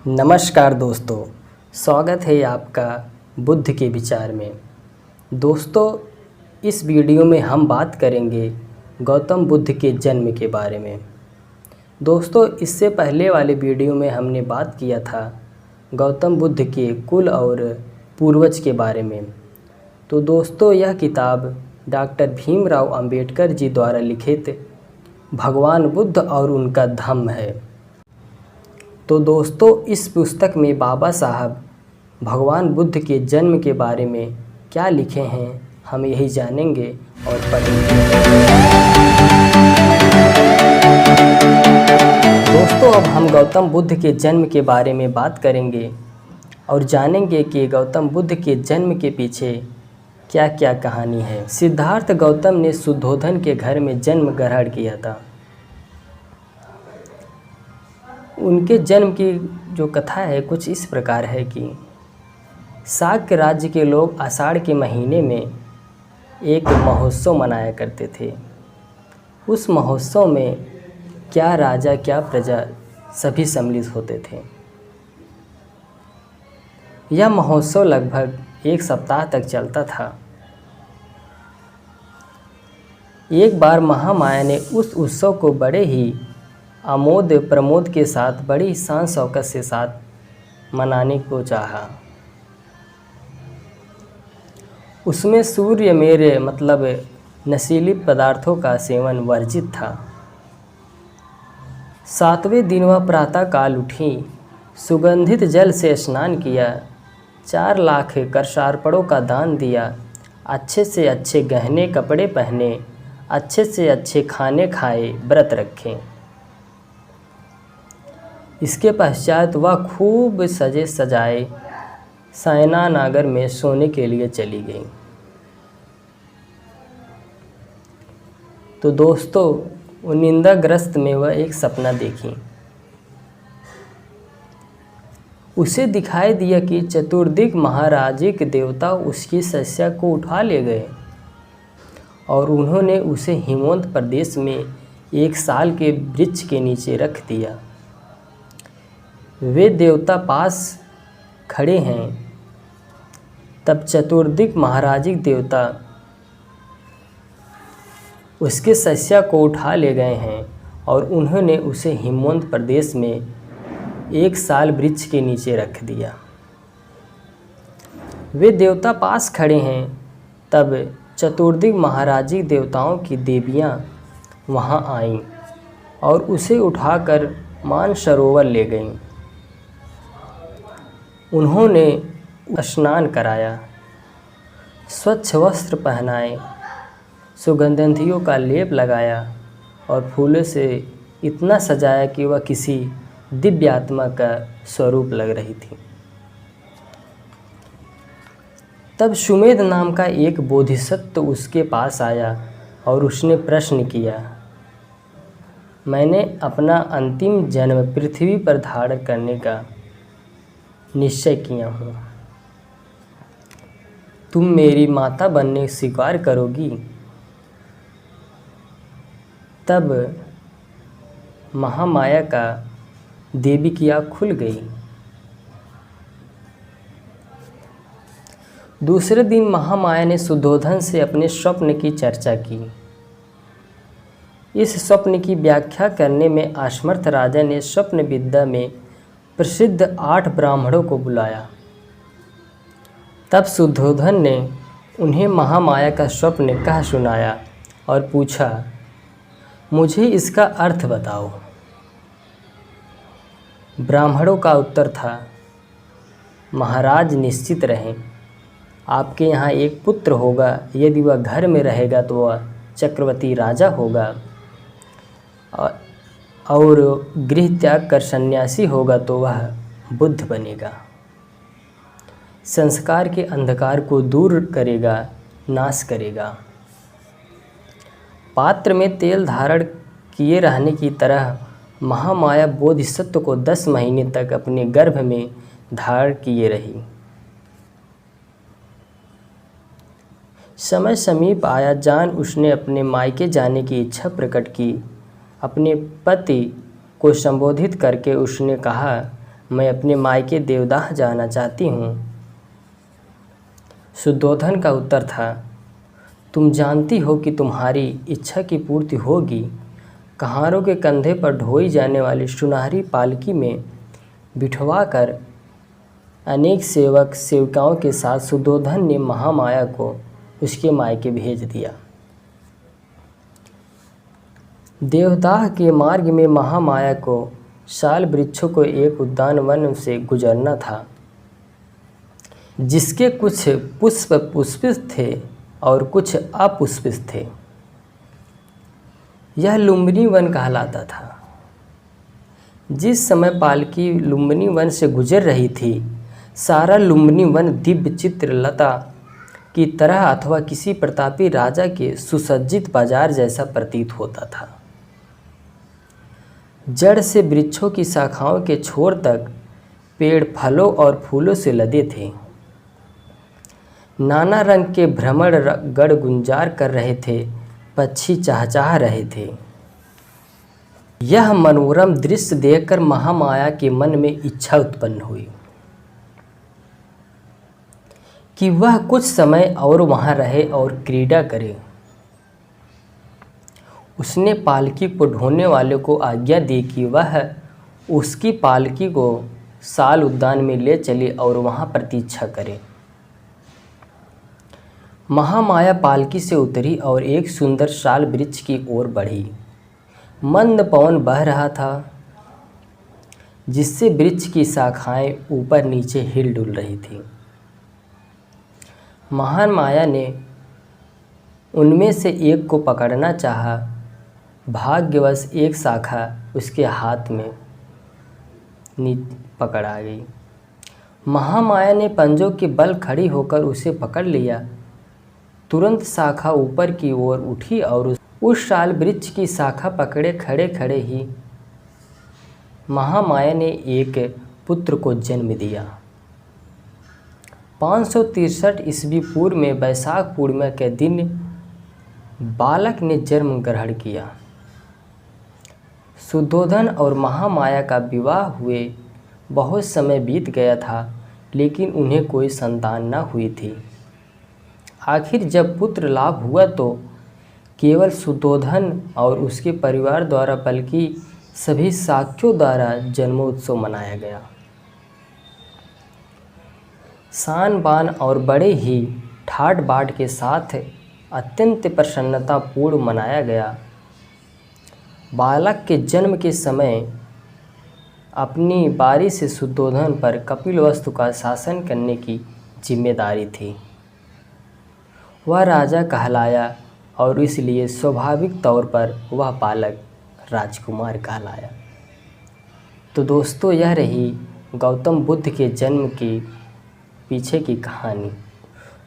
नमस्कार दोस्तों, स्वागत है आपका बुद्ध के विचार में। दोस्तों, इस वीडियो में हम बात करेंगे गौतम बुद्ध के जन्म के बारे में। दोस्तों, इससे पहले वाले वीडियो में हमने बात किया था गौतम बुद्ध के कुल और पूर्वज के बारे में। तो दोस्तों, यह किताब डॉक्टर भीमराव अंबेडकर जी द्वारा लिखित भगवान बुद्ध और उनका धम्म है। तो दोस्तों, इस पुस्तक में बाबा साहब भगवान बुद्ध के जन्म के बारे में क्या लिखे हैं, हम यही जानेंगे और पढ़ेंगे। दोस्तों, अब हम गौतम बुद्ध के जन्म के बारे में बात करेंगे और जानेंगे कि गौतम बुद्ध के जन्म के पीछे क्या क्या कहानी है। सिद्धार्थ गौतम ने शुद्धोधन के घर में जन्म ग्रहण किया था। उनके जन्म की जो कथा है कुछ इस प्रकार है कि शाक्य राज्य के लोग आषाढ़ के महीने में एक महोत्सव मनाया करते थे। उस महोत्सव में क्या राजा क्या प्रजा सभी सम्मिलित होते थे। यह महोत्सव लगभग एक सप्ताह तक चलता था। एक बार महामाया ने उस उत्सव को बड़े ही आमोद प्रमोद के साथ बड़ी शान शौकत से साथ मनाने को चाहा। उसमें सूर्य मेरे मतलब नशीली पदार्थों का सेवन वर्जित था। 7वें दिन वह प्रातः काल उठी, सुगंधित जल से स्नान किया, 4 लाख कर्षार्पणों का दान दिया, अच्छे से अच्छे गहने कपड़े पहने, अच्छे से अच्छे खाने खाए, व्रत रखे। इसके पश्चात वह खूब सजे सजाए सायनानागर में सोने के लिए चली गई। तो दोस्तों, निंदाग्रस्त में वह एक सपना देखी। उसे दिखाई दिया कि चतुर्दिक महाराजिक देवता उसकी शैया को उठा ले गए और उन्होंने उसे हिमवंत प्रदेश में एक साल के वृक्ष के नीचे रख दिया। वे देवता पास खड़े हैं। तब चतुर्दिक महाराजिक देवता उसके शैया को उठा ले गए हैं और उन्होंने उसे हिमवंत प्रदेश में एक साल वृक्ष के नीचे रख दिया। वे देवता पास खड़े हैं। तब चतुर्दिक महाराजिक देवताओं की देवियाँ वहाँ आईं और उसे उठाकर मानसरोवर ले गईं। उन्होंने स्नान कराया, स्वच्छ वस्त्र पहनाए, सुगंधियों का लेप लगाया और फूलों से इतना सजाया कि वह किसी दिव्य आत्मा का स्वरूप लग रही थी। तब सुमेध नाम का एक बोधिसत्व उसके पास आया और उसने प्रश्न किया, मैंने अपना अंतिम जन्म पृथ्वी पर धारण करने का निश्चय किया हूँ। तुम मेरी माता बनने स्वीकार करोगी? तब महामाया का देवी की आँख खुल गई। दूसरे दिन महामाया ने शुद्धोधन से अपने स्वप्न की चर्चा की। इस स्वप्न की व्याख्या करने में असमर्थ राजा ने स्वप्न विद्या में प्रसिद्ध 8 ब्राह्मणों को बुलाया। तब शुद्धोधन ने उन्हें महामाया का स्वप्न कह सुनाया और पूछा, मुझे इसका अर्थ बताओ। ब्राह्मणों का उत्तर था, महाराज निश्चित रहें, आपके यहाँ एक पुत्र होगा। यदि वह घर में रहेगा तो वह चक्रवर्ती राजा होगा और गृह त्याग कर सन्यासी होगा तो वह बुद्ध बनेगा। संस्कार के अंधकार को दूर करेगा, नाश करेगा। पात्र में तेल धारण किए रहने की तरह महामाया बोधिसत्व को 10 महीने तक अपने गर्भ में धारण किए रही। समय समीप आया जान उसने अपने मायके जाने की इच्छा प्रकट की। अपने पति को संबोधित करके उसने कहा, मैं अपने मायके देवदाह जाना चाहती हूँ। शुद्धोधन का उत्तर था, तुम जानती हो कि तुम्हारी इच्छा की पूर्ति होगी। कहारों के कंधे पर ढोई जाने वाली सुनहरी पालकी में बिठवा कर अनेक सेवक सेविकाओं के साथ शुद्धोधन ने महामाया को उसके मायके भेज दिया। देवदाह के मार्ग में महामाया को शाल वृक्षों को एक उद्यानवन से गुजरना था, जिसके कुछ पुष्प पुष्पित थे और कुछ अपुष्पित थे। यह लुम्बिनी वन कहलाता था। जिस समय पालकी लुम्बिनी वन से गुजर रही थी, सारा लुम्बिनी वन दिव्य चित्रलता की तरह अथवा किसी प्रतापी राजा के सुसज्जित बाजार जैसा प्रतीत होता था। जड़ से वृक्षों की शाखाओं के छोर तक पेड़ फलों और फूलों से लदे थे। नाना रंग के भ्रमर गण गुंजार कर रहे थे, पक्षी चहचहा रहे थे। यह मनोरम दृश्य देखकर महामाया के मन में इच्छा उत्पन्न हुई कि वह कुछ समय और वहाँ रहे और क्रीड़ा करे। उसने पालकी को ढोने वाले को आज्ञा दी कि वह उसकी पालकी को साल उद्यान में ले चले और वहाँ प्रतीक्षा करे। महामाया पालकी से उतरी और एक सुंदर साल वृक्ष की ओर बढ़ी। मंद पवन बह रहा था, जिससे वृक्ष की शाखाएं ऊपर नीचे हिल डुल रही थी। महामाया ने उनमें से एक को पकड़ना चाहा। भाग्यवश एक शाखा उसके हाथ में पकड़ आ गई। महामाया ने पंजों के बल खड़ी होकर उसे पकड़ लिया। तुरंत शाखा ऊपर की ओर उठी और उस साल वृक्ष की शाखा पकड़े खड़े खड़े ही महामाया ने एक पुत्र को जन्म दिया। 563 ईस्वी पूर्व में वैशाख पूर्णिमा के दिन बालक ने जन्म ग्रहण किया। शुद्धोधन और महामाया का विवाह हुए बहुत समय बीत गया था, लेकिन उन्हें कोई संतान न हुई थी। आखिर जब पुत्र लाभ हुआ तो केवल शुद्धोधन और उसके परिवार द्वारा बल्कि सभी शाक्यों द्वारा जन्मोत्सव मनाया गया। शान बान और बड़े ही ठाट बाट के साथ अत्यंत प्रसन्नतापूर्ण मनाया गया। बालक के जन्म के समय अपनी बारी से शुद्धोधन पर कपिलवस्तु का शासन करने की जिम्मेदारी थी। वह राजा कहलाया और इसलिए स्वाभाविक तौर पर वह बालक राजकुमार कहलाया। तो दोस्तों, यह रही गौतम बुद्ध के जन्म की पीछे की कहानी,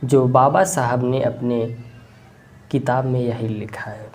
जो बाबा साहब ने अपने किताब में यही लिखा है।